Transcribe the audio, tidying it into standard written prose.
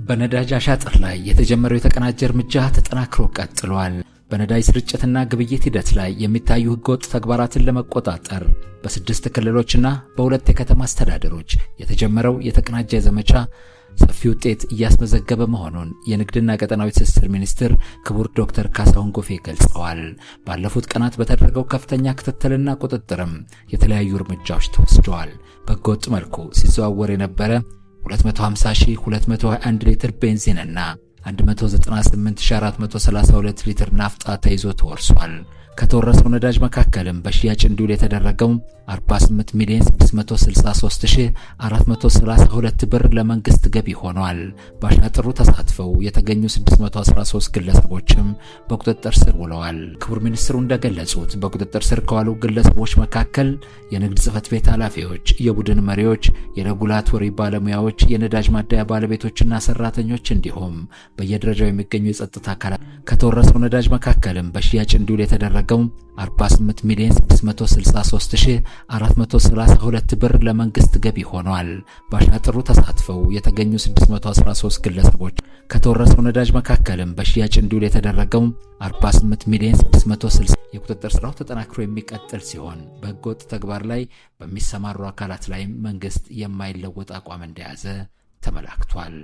በነዳጅ አሻጥር ላይ የተጀመረው የተቀናጀ እርምጃ ተጠናክሮ ቀጥሏል። በነዳጅ ስርጭትና ግብይት ሂደት ላይ የሚታዩ ህገወጥ ተግባራትን ለመቆጣጠር በስድስት ክልሎችና በሁለት የከተማ አስተዳደሮች የተጀመረው የተቀናጀ ዘመቻ ሰፊ ውጤት እያስመዘገበ መሆኑን የንግድና ቀጠናዊ ትስስር ሚኒስትር ክቡር ዶክተር ካሳሁን ጎፌ ገልጸዋል። ባለፉት ቀናት በተደረገው ከፍተኛ ክትትልና ቁጥጥርም የተለያዩ እርምጃዎች ተወስደዋል። በህገወጥ መልኩ ሲዘዋወር የነበረ 250,221 ሊትር ቤንዚንና 198432 ሊትር ናፍጣ ተይዞ ተወርሷል። ከተወረሰው ነዳጅ መካከልም በሽያጭ እንዲውል የተደረገው 48,633,432 ብር ለመንግስት ገቢ ሆኗል። በአሻጥሩ ተሳትፈው የተገኙ 613 ግለሰቦችም በቁጥጥር ስር ውለዋል። ክቡር ሚኒስትሩ እንደገለጹት በቁጥጥር ስር ከዋሉ ግለሰቦች መካከል የንግድ ጽሕፈት ቤት ኃላፊዎች፣ የቡድን መሪዎች፣ የሬጉላቶሪ ባለሙያዎች፣ የነዳጅ ማደያ ባለቤቶችና ሰራተኞች እንዲሁም በየደረጃው የሚገኙ የጸጥታ አካላት ከተወረሰው ነዳጅ መካከልም በሽያጭ እንዲውል የተደረገው 48,633,432 ብር ለመንግስት ገቢ ሆኗል። በአሻጥሩ ተሳትፈው የተገኙ 613 ግለሰቦች ከተወረሰው ነዳጅ መካከልም በሽያጭ እንዲውል የተደረገው 48,660 የቁጥጥር ስራው ተጠናክሮ የሚቀጥል ሲሆን በህገወጥ ተግባር ላይ በሚሰማሩ አካላት ላይ መንግስት የማይለወጥ አቋም እንደያዘ ተመላክቷል።